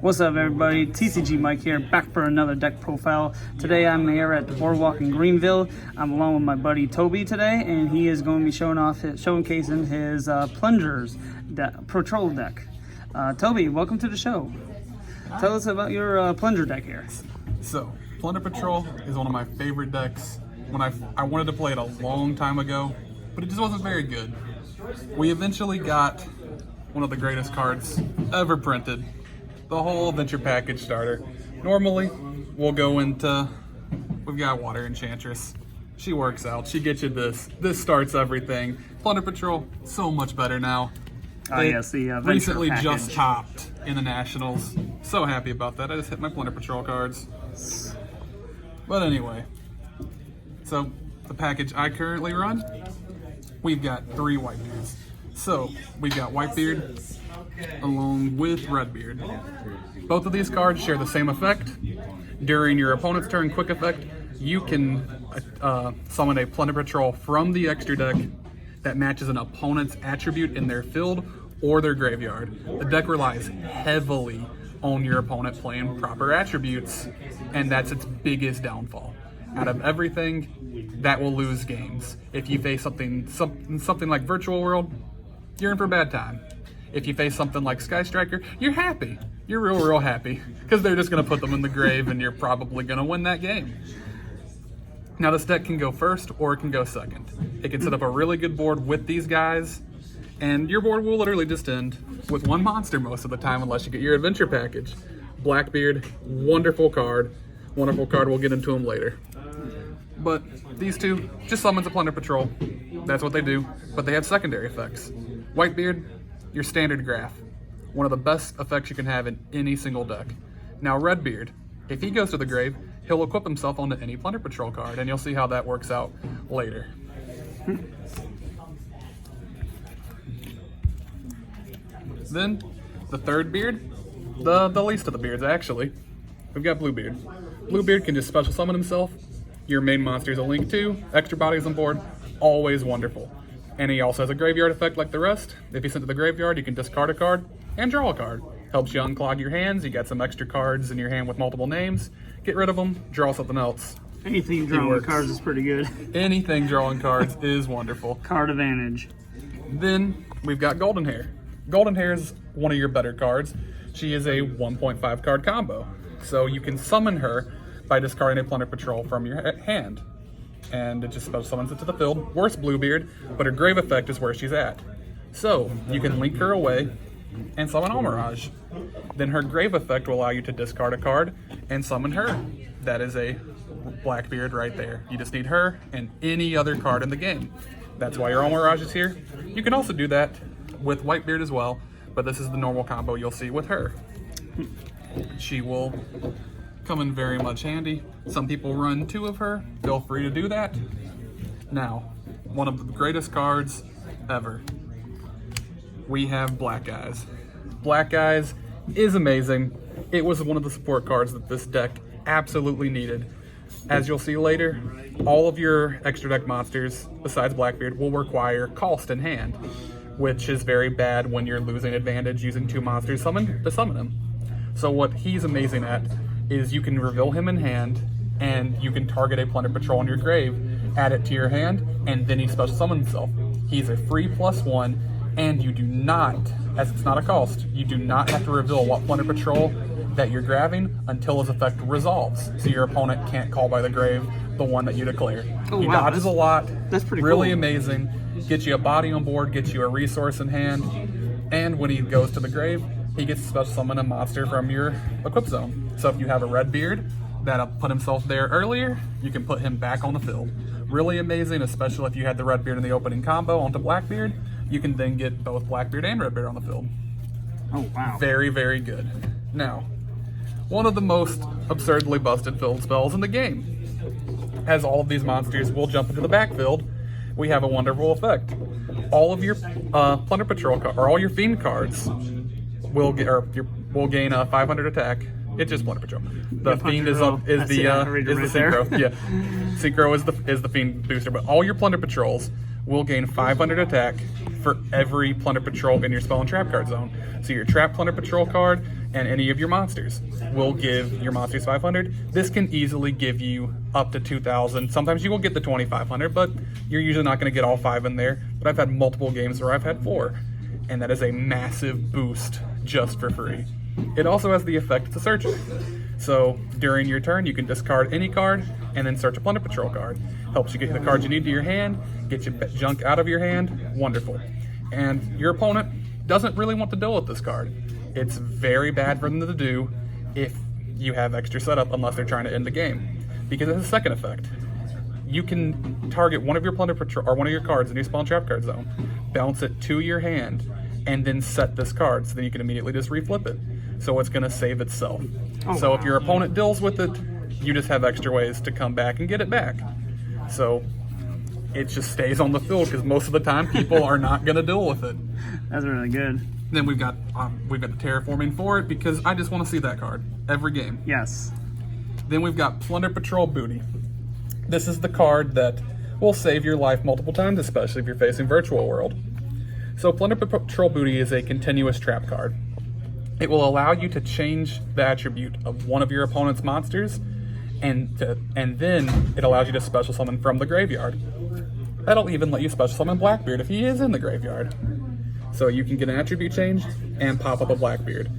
What's up, everybody? TCG Mike here, back for another deck profile. Today I'm here at the Boardwalk in Greenville. I'm along with my buddy Toby today, and he is going to be showcasing his Plunder's Patrol Deck. Toby, welcome to the show. Tell us about your Plunder deck here. So, Plunder Patrol is one of my favorite decks. When I wanted to play it a long time ago, but it just wasn't very good. We eventually got one of the greatest cards ever printed. The whole adventure package starter. Normally, we'll go into, we've got Water Enchantress. She works out, she gets you this. This starts everything. Plunder Patrol, so much better now. Oh yes, the adventure recently package. Just topped in the Nationals. So happy about that. I just hit my Plunder Patrol cards. But anyway, so the package I currently run, we've got 3 Whitebeards. So we've got Whitebeard along with Redbeard. Both of these cards share the same effect. During your opponent's turn quick effect, you can summon a Plunder Patrol from the extra deck that matches an opponent's attribute in their field or their graveyard. The deck relies heavily on your opponent playing proper attributes, and that's its biggest downfall. Out of everything, that will lose games. If you face something like Virtual World, you're in for a bad time. If you face something like Sky Striker, you're happy. You're real happy, because they're just going to put them in the grave and you're probably going to win that game. Now this deck can go first or it can go second. It can set up a really good board with these guys, and your board will literally just end with 1 monster most of the time unless you get your adventure package. Blackbeard, wonderful card. Wonderful card, we'll get into them later. But these two, just summons a Plunder Patrol. That's what they do, but they have secondary effects. Whitebeard, your standard graph. One of the best effects you can have in any single deck. Now Redbeard, if he goes to the grave, he'll equip himself onto any Plunder Patrol card, and you'll see how that works out later. Then, the third beard, the least of the beards actually, we've got Bluebeard. Bluebeard can just special summon himself. Your main monster is a link 2, extra bodies on board, always wonderful. And he also has a graveyard effect like the rest. If he's sent to the graveyard, you can discard a card and draw a card. Helps you unclog your hands. You got some extra cards in your hand with multiple names. Get rid of them, draw something else. Anything drawing cards is pretty good. Anything drawing cards is wonderful. Card advantage. Then we've got Golden Hair. Golden Hair is one of your better cards. She is a 1.5 card combo. So you can summon her by discarding a Plunder Patrol from your hand. And it just special summons it to the field. Worse Bluebeard, but her grave effect is where she's at. So you can link her away and summon Mirage. Then her grave effect will allow you to discard a card and summon her. That is a Blackbeard right there. You just need her and any other card in the game. That's why your Mirage is here. You can also do that with Whitebeard as well, but this is the normal combo you'll see with her. She will come in very much handy. Some people run 2 of her. Feel free to do that. Now, one of the greatest cards ever. We have Black Eyes. Black Eyes is amazing. It was one of the support cards that this deck absolutely needed. As you'll see later, all of your extra deck monsters, besides Blackbeard, will require cost in hand, which is very bad when you're losing advantage using 2 monsters to summon him. So what he's amazing at is you can reveal him in hand, and you can target a Plunder Patrol in your grave, add it to your hand, and then he special summons himself. He's a free +1, and you do not, as it's not a cost, you do not have to reveal what Plunder Patrol that you're grabbing until his effect resolves, so your opponent can't call by the grave the one that you declare. Oh, he wow, dodges a lot. That's pretty really cool. Amazing. Gets you a body on board, gets you a resource in hand, and when he goes to the grave, he gets to special summon a monster from your equip zone. So if you have a Redbeard that put himself there earlier, you can put him back on the field. Really amazing, especially if you had the Redbeard in the opening combo onto Blackbeard. You can then get both Blackbeard and Redbeard on the field. Oh wow. Very good. Now, one of the most absurdly busted field spells in the game. As all of these monsters will jump into the backfield, we have a wonderful effect. All of your Plunder Patrol or all your Fiend cards will gain a 500 attack. It's just Plunder Patrol. The Fiend is the Synchro. Yeah, Synchro is the Fiend booster. But all your Plunder Patrols will gain 500 attack for every Plunder Patrol in your spell and trap card zone. So your trap Plunder Patrol card and any of your monsters will give your monsters 500. This can easily give you up to 2,000. Sometimes you will get the 2,500, but you're usually not going to get all 5 in there. But I've had multiple games where I've had 4, and that is a massive boost just for free. It also has the effect to searching. So during your turn, you can discard any card and then search a Plunder Patrol card. Helps you get the cards you need to your hand, get your junk out of your hand. Wonderful. And your opponent doesn't really want to deal with this card. It's very bad for them to do if you have extra setup, unless they're trying to end the game. Because it has a second effect. You can target one of your Plunder Patrol or one of your cards in your Spawn Trap card zone, bounce it to your hand, and then set this card so then you can immediately just reflip it. So it's going to save itself. So if your opponent deals with it, you just have extra ways to come back and get it back. So it just stays on the field because most of the time people are not going to deal with it. That's really good. Then we've got the terraforming for it because I just want to see that card every game. Yes. Then we've got Plunder Patrol Booty. This is the card that will save your life multiple times, especially if you're facing Virtual World. So Plunder Patrol Booty is a continuous trap card. It will allow you to change the attribute of one of your opponent's monsters, and then it allows you to special summon from the graveyard. That'll even let you special summon Blackbeard if he is in the graveyard. So you can get an attribute change and pop up a Blackbeard.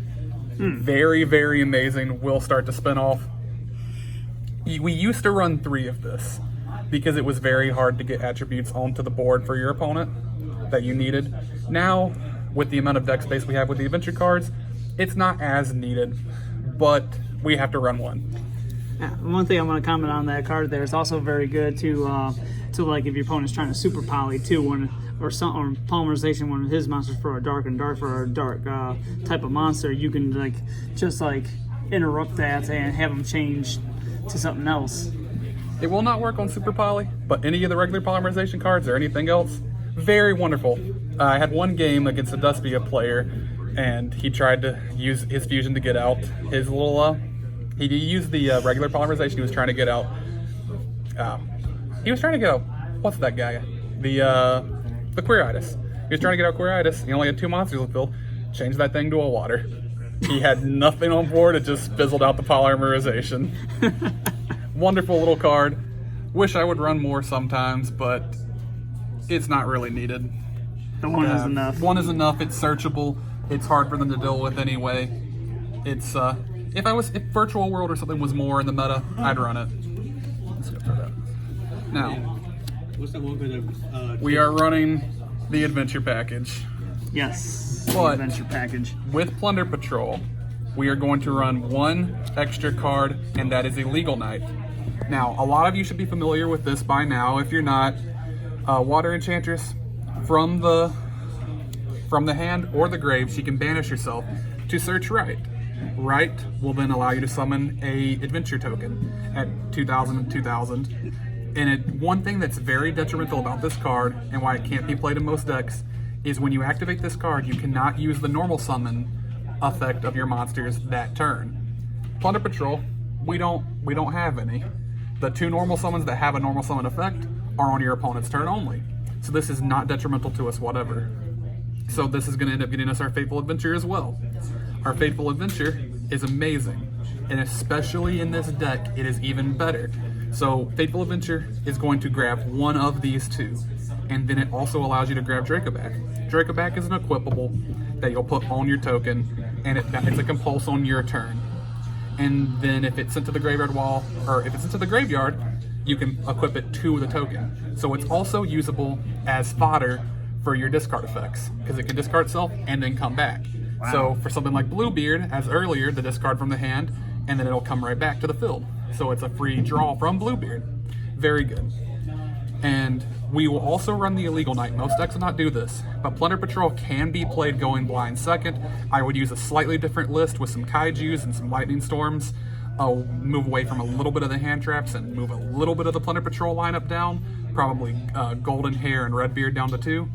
Very, very amazing. We'll start to spin off. We used to run 3 of this because it was very hard to get attributes onto the board for your opponent that you needed. Now, with the amount of deck space we have with the adventure cards, it's not as needed, but we have to run 1. One thing I want to comment on that card there is also very good to like if your opponent's trying to super poly too, or polymerization one of his monsters for a dark for a dark type of monster, you can just interrupt that and have them change to something else. It will not work on Super Poly, but any of the regular polymerization cards or anything else, very wonderful. I had one game against a Despia player, and he tried to use his fusion to get out his little. He used the regular polymerization. He was trying to get out. What's that guy? The Queeritis. He was trying to get out Queeritis. He only had 2 monsters in the field. Changed that thing to a water. He had nothing on board. It just fizzled out the polymerization. Wonderful little card. Wish I would run more sometimes, but it's not really needed. The 1 is enough. 1 is enough. It's searchable. It's hard for them to deal with anyway. It's if Virtual World or something was more in the meta, I'd run it. Let's go for that. Now, what's that one for the? We are running the adventure package. Yes. But adventure package. With Plunder Patrol, we are going to run 1 extra card, and that is a Legal Knight. Now, a lot of you should be familiar with this by now. If you're not, Water Enchantress from the hand or the grave, she can banish herself to search Right. Right will then allow you to summon a adventure token at 2,000 and 2,000. And one thing that's very detrimental about this card, and why it can't be played in most decks, is when you activate this card, you cannot use the normal summon effect of your monsters that turn. Plunder Patrol, we don't have any. The 2 normal summons that have a normal summon effect are on your opponent's turn only. So this is not detrimental to us whatever. So this is going to end up getting us our Fateful Adventure as well. Our Fateful Adventure is amazing, and especially in this deck, it is even better. So Fateful Adventure is going to grab one of these 2, and then it also allows you to grab Dracoback. Dracoback is an equipable that you'll put on your token, and it's a compulse on your turn. And then if it's sent to the graveyard wall, or if it's sent to the graveyard, you can equip it to the token. So it's also usable as fodder for your discard effects, because it can discard itself and then come back. Wow. So for something like Bluebeard, as earlier, the discard from the hand, and then it'll come right back to the field. So it's a free draw from Bluebeard. Very good. And we will also run the Illegal Knight. Most decks will not do this, but Plunder Patrol can be played going blind second. I would use a slightly different list with some Kaijus and some Lightning Storms. I'll move away from a little bit of the hand traps and move a little bit of the Plunder Patrol lineup down. Probably Golden Hair and Redbeard down to 2,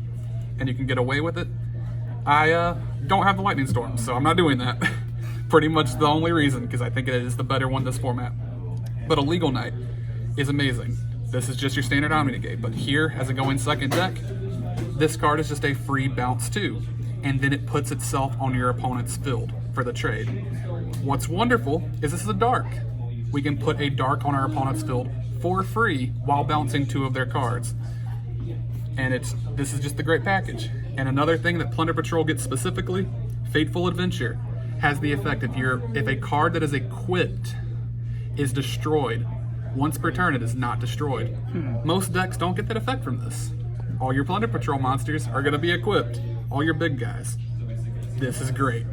and you can get away with it. I don't have the Lightning Storm, so I'm not doing that. Pretty much the only reason, because I think it is the better one this format. But Illegal Knight is amazing. This is just your standard Omni-Negate, but here, as a going second deck, this card is just a free bounce 2, and then it puts itself on your opponent's field. for the trade. What's wonderful is this is a dark. We can put a dark on our opponent's field for free while bouncing 2 of their cards. And this is just a great package. And another thing that Plunder Patrol gets specifically, Fateful Adventure has the effect if a card that is equipped is destroyed, once per turn it is not destroyed. Most decks don't get that effect from this. All your Plunder Patrol monsters are going to be equipped. All your big guys. This is great.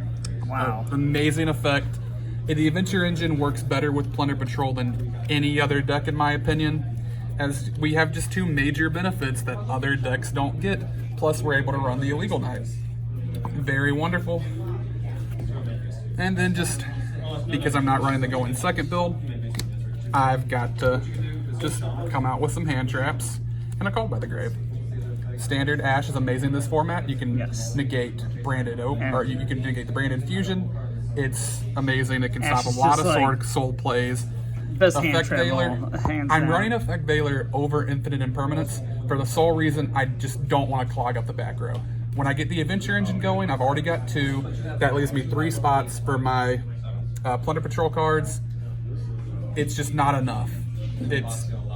Wow. Amazing effect. The Adventure Engine works better with Plunder Patrol than any other deck in my opinion, as we have just 2 major benefits that other decks don't get, plus we're able to run the Illegal Knight. Very wonderful. And then just because I'm not running the Go in Second build, I've got to just come out with some hand traps and a Call by the Grave. Standard Ash is amazing in this format. You can negate Branded Oak, or you can negate the Branded Fusion. It's amazing. It can Ash stop a is lot just of like soul plays. Best hand Effect trap Veiler. hands I'm down. running Effect Veiler over Infinite Impermanence for the sole reason I just don't want to clog up the back row. When I get the Adventure Engine going, I've already got 2. That leaves me 3 spots for my Plunder Patrol cards. It's just not enough.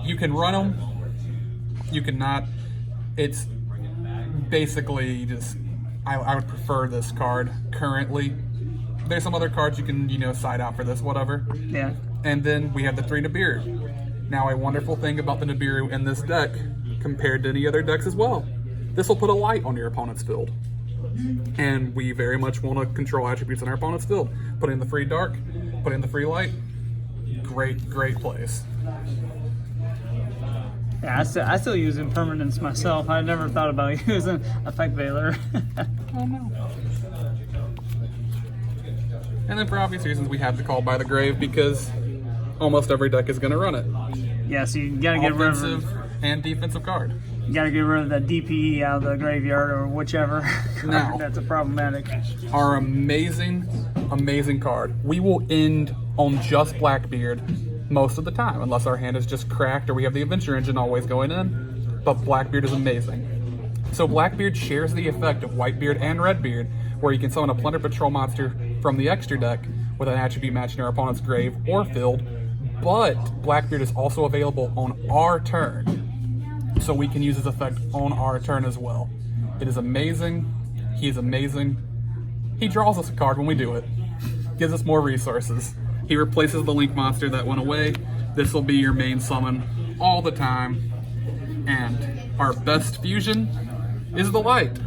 You can run them, you cannot. It's basically just, I would prefer this card currently. There's some other cards you can, side out for this, whatever. Yeah. And then we have the 3 Nibiru. Now, a wonderful thing about the Nibiru in this deck, compared to any other decks as well, this will put a light on your opponent's field. And we very much want to control attributes in our opponent's field. Put in the free dark, put in the free light. Great, great plays. Yeah, I still use Impermanence myself. I never thought about using Effect Veiler. Oh no. And then for obvious reasons, we have to Call by the Grave because almost every deck is going to run it. Yeah, so you gotta get rid Offensive and defensive card. You gotta get rid of that DPE out of the graveyard or whichever Now, that's a problematic. Our amazing, amazing card. We will end on just Blackbeard most of the time, unless our hand is just cracked or we have the Adventure Engine always going in. But Blackbeard is amazing. So Blackbeard shares the effect of Whitebeard and Redbeard, where you can summon a Plunder Patrol monster from the extra deck with an attribute matching our opponent's grave or field. But Blackbeard is also available on our turn, so we can use his effect on our turn as well. It is amazing. He is amazing. He draws us a card when we do it. Gives us more resources. He replaces the Link monster that went away. This will be your main summon all the time. And our best fusion is the Light.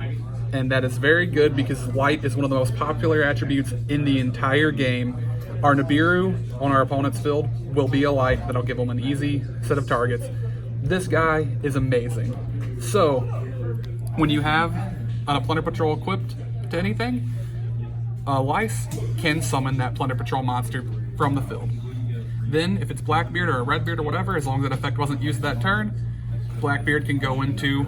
And that is very good because Light is one of the most popular attributes in the entire game. Our Nibiru on our opponent's field will be a Light that'll give them an easy set of targets. This guy is amazing. So, when you have a Plunder Patrol equipped to anything, Lice can summon that Plunder Patrol monster from the field. Then, if it's Blackbeard or a Redbeard or whatever, as long as that effect wasn't used that turn, Blackbeard can go into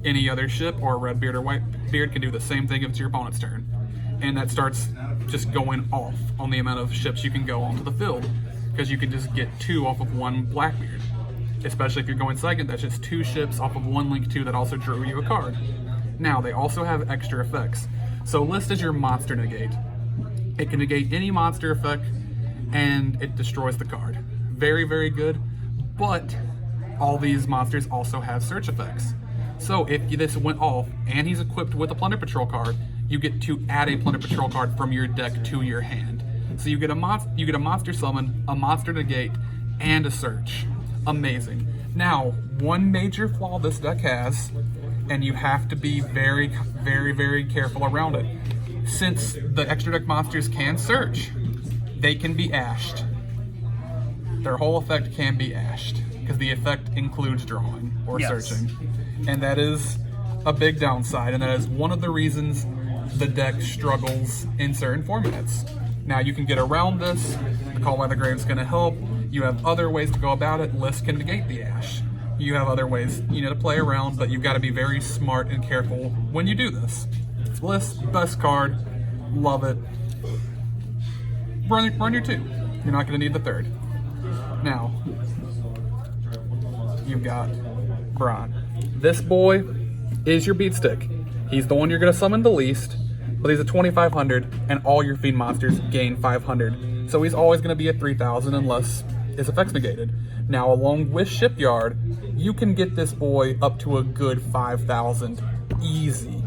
any other ship, or Redbeard or Whitebeard can do the same thing if it's your opponent's turn. And that starts just going off on the amount of ships you can go onto the field, because you can just get 2 off of 1 Blackbeard. Especially if you're going second, that's just 2 ships off of 1 Link 2 that also drew you a card. Now, they also have extra effects. So list is your monster negate. It can negate any monster effect, and it destroys the card. Very, very good, but all these monsters also have search effects. So if this went off, and he's equipped with a Plunder Patrol card, you get to add a Plunder Patrol card from your deck to your hand. So you get a monster summon, a monster negate, and a search. Amazing. Now, one major flaw this deck has, and you have to be very, very, very careful around it. Since the extra deck monsters can search, they can be ashed. Their whole effect can be ashed, because the effect includes drawing or searching. And that is a big downside, and that is one of the reasons the deck struggles in certain formats. Now, you can get around this. The Call by the Grave is going to help. You have other ways to go about it. List can negate the ash. You have other ways, to play around, but you've got to be very smart and careful when you do this. List, best card, love it. Run your 2. You're not going to need the 3rd. Now, you've got Bron. This boy is your beat stick. He's the one you're going to summon the least, but he's at 2,500, and all your fiend monsters gain 500. So he's always going to be at 3,000 unless his effect's negated. Now, along with Shipyard, you can get this boy up to a good 5,000 easy.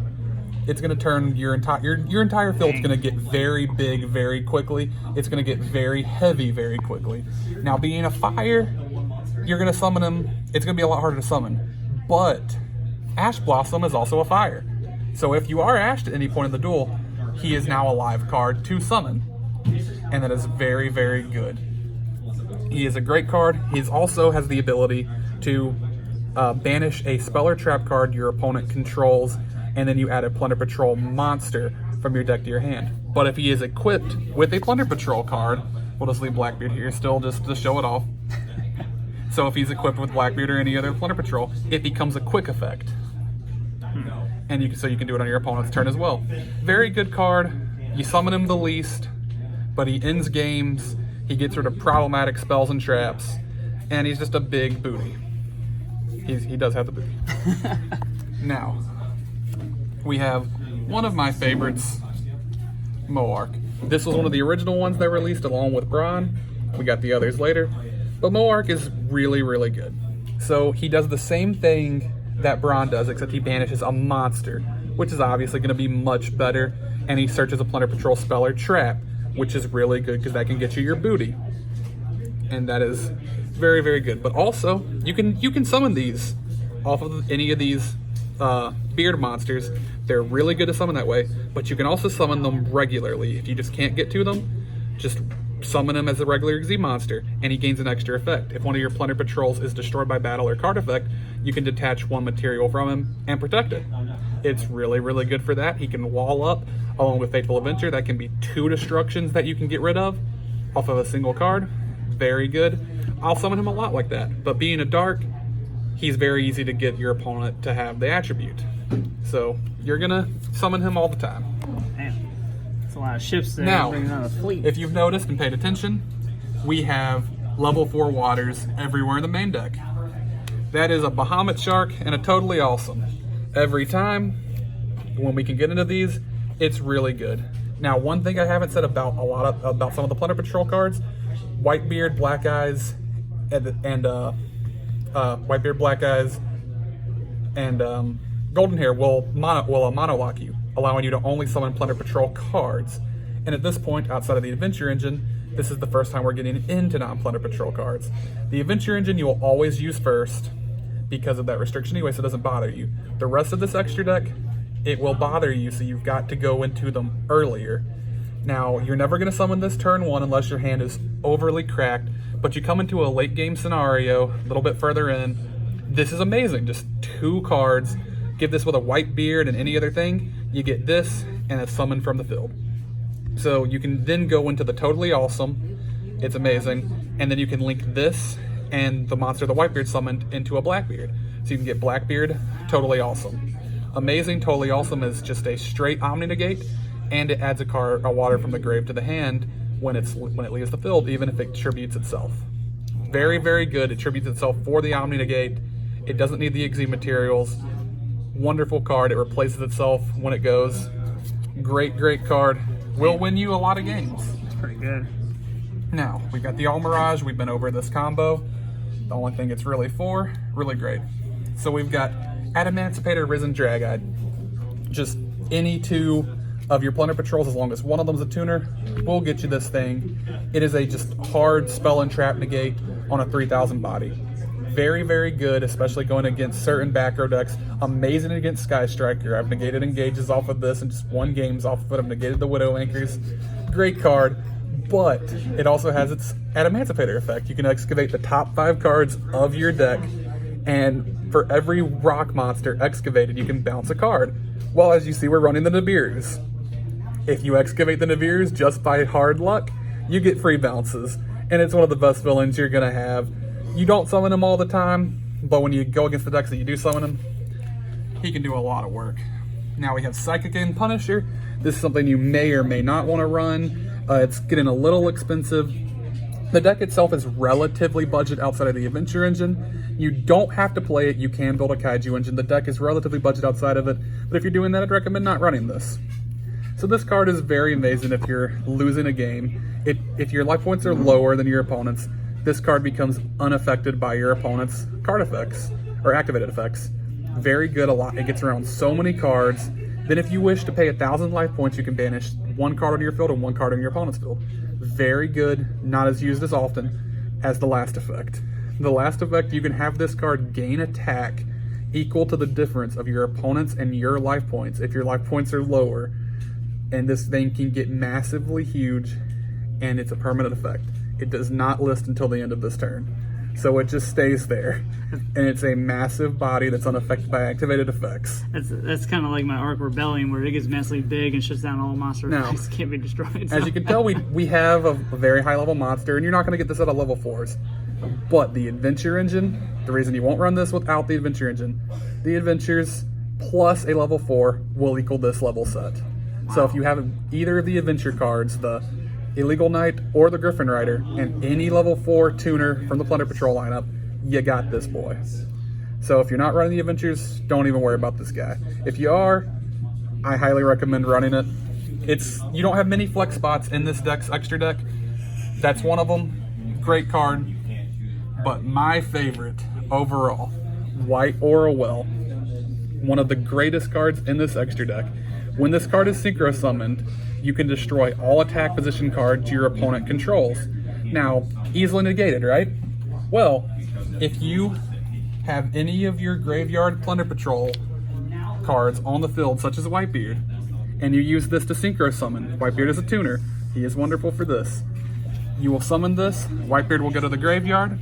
It's going to turn your entire field's going to get very big very quickly. It's going to get very heavy very quickly. Now, being a fire, you're going to summon him. It's going to be a lot harder to summon. But Ash Blossom is also a fire. So if you are ashed at any point in the duel, he is now a live card to summon. And that is very, very good. He is a great card. He also has the ability to banish a spell or trap card your opponent controls, and then you add a Plunder Patrol monster from your deck to your hand. But if he is equipped with a Plunder Patrol card, we'll just leave Blackbeard here still just to show it off. So if he's equipped with Blackbeard or any other Plunder Patrol, it becomes a quick effect. And you can do it on your opponent's turn as well. Very good card. You summon him the least, but he ends games. He gets rid of problematic spells and traps, and he's just a big booty. He does have the booty. Now, we have one of my favorites, Moark. This was one of the original ones that released along with Braun. We got the others later. But Moark is really, really good. So he does the same thing that Braun does, except he banishes a monster, which is obviously going to be much better. And he searches a Plunder Patrol spell or trap, which is really good because that can get you your booty. And that is very, very good. But also, you can summon these off of any of these beard monsters. They're really good to summon that way, but you can also summon them regularly. If you just can't get to them, just summon him as a regular Z monster, and he gains an extra effect. If one of your Plunder Patrols is destroyed by battle or card effect, you can detach one material from him and protect it. It's really, really good for that. He can wall up, along with Fateful Adventure. That can be 2 destructions that you can get rid of off of a single card. Very good. I'll summon him a lot like that, but being a dark, he's very easy to get your opponent to have the attribute. So you're gonna summon him all the time. Man, that's a lot of ships there. Now, Bringing out a fleet. if you've noticed and paid attention, we have level 4 waters everywhere in the main deck. That is a Bahamut Shark and a totally awesome. Every time when we can get into these, it's really good. Now, one thing I haven't said about about some of the Plunder Patrol cards, Whitebeard, Black Eyes, and Whitebeard, Black Eyes, and Golden Hair will mono lock you, allowing you to only summon Plunder Patrol cards. And at this point, outside of the Adventure Engine, this is the first time we're getting into non-Plunder Patrol cards. The Adventure Engine you will always use first because of that restriction anyway, so it doesn't bother you. The rest of this extra deck, it will bother you, so you've got to go into them earlier. Now, you're never going to summon this turn 1 unless your hand is overly cracked, but you come into a late game scenario, a little bit further in. This is amazing, just 2 cards. Give this with a Whitebeard and any other thing, you get this and it's summoned from the field. So you can then go into the Totally Awesome, it's amazing, and then you can link this and the monster the Whitebeard summoned into a Blackbeard. So you can get Blackbeard, Totally Awesome. Amazing, Totally Awesome is just a straight Omni Negate, and it adds a water from the grave to the hand when it leaves the field, even if it tributes itself. Very, very good. It tributes itself for the Omni Negate. It doesn't need the Exi materials. Wonderful card. It replaces itself when it goes. Great, great card. Will win you a lot of games. It's pretty good. Now, we've got the All Mirage. We've been over this combo. The only thing it's really for, really great. So we've got Adamancipator, Risen Drag-Eyed. Just any 2 of your Plunder Patrols, as long as one of them's a tuner, will get you this thing. It is a just hard spell and trap negate on a 3,000 body. Very, very good, especially going against certain back row decks. Amazing against Sky Striker. I've negated engages off of this and just won games off of it. I've negated the Widow Anchors. Great card, but it also has its Adamancipator effect. You can excavate the top 5 cards of your deck, and for every rock monster excavated, you can bounce a card. Well, as you see, we're running the Nibiru's. If you excavate the Nibiru's just by hard luck, you get free bounces, and it's one of the best villains you're going to have. You don't summon him all the time, but when you go against the decks that you do summon him, he can do a lot of work. Now we have Psychic and Punisher. This is something you may or may not want to run. It's getting a little expensive. The deck itself is relatively budget outside of the Adventure Engine. You don't have to play it. You can build a Kaiju engine. The deck is relatively budget outside of it, but if you're doing that, I'd recommend not running this. So this card is very amazing if you're losing a game. If your life points are lower than your opponent's, this card becomes unaffected by your opponent's card effects or activated effects. Very good. It gets around so many cards. Then if you wish to pay 1,000 life points, you can banish one card on your field and one card on your opponent's field. Very good. Not as used as often as the last effect. The last effect, you can have this card gain attack equal to the difference of your opponent's and your life points if your life points are lower. And this thing can get massively huge, and it's a permanent effect. It does not list until the end of this turn. So it just stays there. And it's a massive body that's unaffected by activated effects. That's kind of like my Arc Rebellion, where it gets massively big and shuts down all monster effects. Can't be destroyed. As you can tell, we have a very high level monster, and you're not going to get this at a level 4s. But the adventure engine, the reason you won't run this without the adventure engine, the adventures plus a level 4 will equal this level set. Wow. So if you have either of the adventure cards, the Illegal Knight or the Griffin Rider, and any level 4 tuner from the Plunder Patrol lineup, you got this boy. So if you're not running the adventures, don't even worry about this guy. If you are, I highly recommend running it. You don't have many flex spots in this deck's extra deck. That's one of them. Great card. But my favorite overall, White Aurawell, one of the greatest cards in this extra deck. When this card is synchro summoned, you can destroy all attack position cards your opponent controls. Now, easily negated, right? Well, if you have any of your graveyard Plunder Patrol cards on the field, such as Whitebeard, and you use this to synchro summon, Whitebeard is a tuner, he is wonderful for this. You will summon this, Whitebeard will go to the graveyard,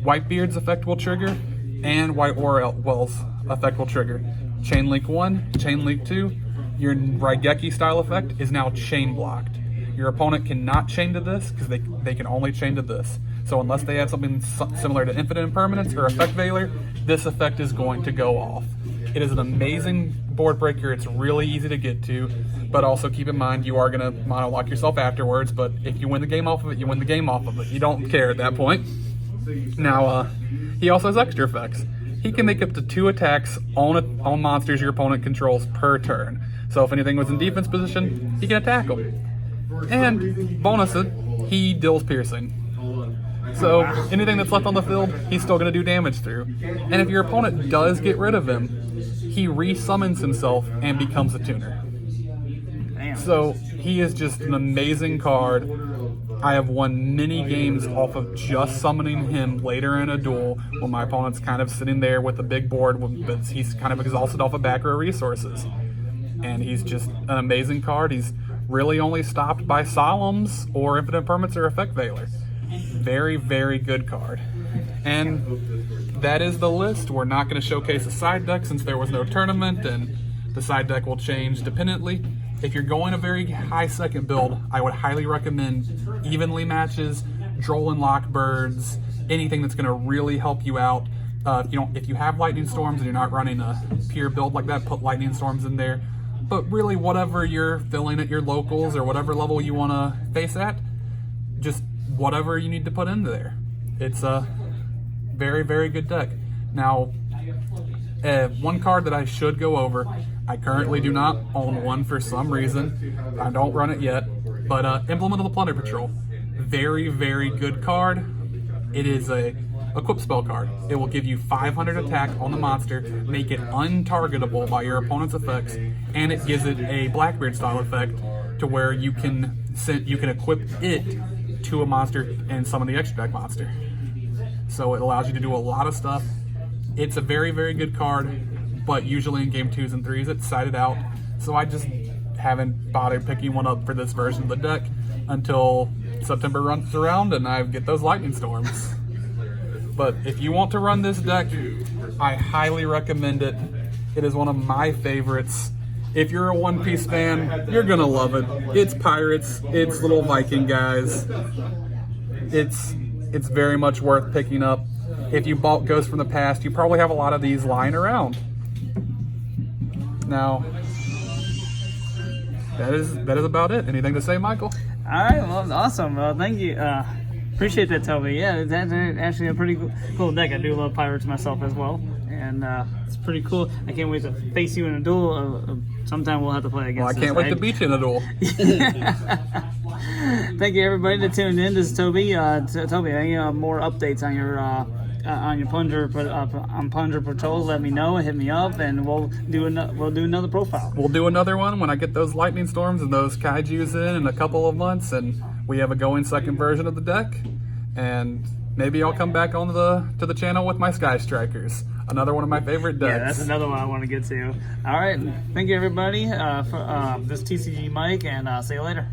Whitebeard's effect will trigger, and White Aurawell's effect will trigger. Chain Link 1, Chain Link 2, your Raigeki style effect is now chain blocked. Your opponent cannot chain to this because they can only chain to this. So unless they have something similar to Infinite Impermanence or Effect Veiler, this effect is going to go off. It is an amazing board breaker. It's really easy to get to, but also keep in mind you are going to mono-lock yourself afterwards, but if you win the game off of it, you win the game off of it. You don't care at that point. Now, he also has extra effects. He can make up to 2 attacks on monsters your opponent controls per turn. So if anything was in defense position, he can attack them. And bonus it, he deals piercing. So anything that's left on the field, he's still going to do damage through. And if your opponent does get rid of him, he resummons himself and becomes a tuner. So he is just an amazing card. I have won many games off of just summoning him later in a duel when my opponent's kind of sitting there with a big board, but he's kind of exhausted off of back row resources. And he's just an amazing card. He's really only stopped by Solemns or Infinite Impermanence or Effect Veiler. Very, very good card. And that is the list. We're not going to showcase a side deck since there was no tournament, and the side deck will change dependently. If you're going a very high second build, I would highly recommend evenly matches, Droll and Lockbirds, anything that's going to really help you out. If you have Lightning Storms and you're not running a pure build like that, put Lightning Storms in there. But really, whatever you're filling at your locals or whatever level you want to face at, just whatever you need to put into there. It's a very, very good deck. Now, one card that I should go over, I currently do not own one for some reason. I don't run it yet, but Implement of the Plunder Patrol. Very, very good card. It is a equip spell card. It will give you 500 attack on the monster, make it untargetable by your opponent's effects, and it gives it a Blackbeard style effect to where you can equip it to a monster and summon the extra deck monster. So it allows you to do a lot of stuff. It's a very, very good card, but usually in game 2s and 3s it's sided out. So I just haven't bothered picking one up for this version of the deck until September runs around and I get those Lightning Storms. But if you want to run this deck, I highly recommend it. It is one of my favorites. If you're a One Piece fan, you're gonna love it. It's pirates, it's little Viking guys. It's very much worth picking up. If you bought Ghosts from the Past, you probably have a lot of these lying around. Now, that is about it. Anything to say, Michael? All right, well, awesome. Well, thank you. Appreciate that, Toby. Yeah, that's actually a pretty cool deck. I do love pirates myself as well, and it's pretty cool. I can't wait to face you in a duel. Sometime we'll have to play against. Well, I can't wait to beat you in a duel. Thank you, everybody, that tuned in. This is Toby. Toby, any more updates on your Plunder Patrol? Let me know. Hit me up, and we'll do another profile. We'll do another one when I get those lightning storms and those kaijus in a couple of months, and we have a going second version of the deck. And maybe I'll come back on to the channel with my Sky Strikers. Another one of my favorite decks. Yeah, that's another one I want to get to. All right, thank you, everybody, for this TCG Mike, and see you later.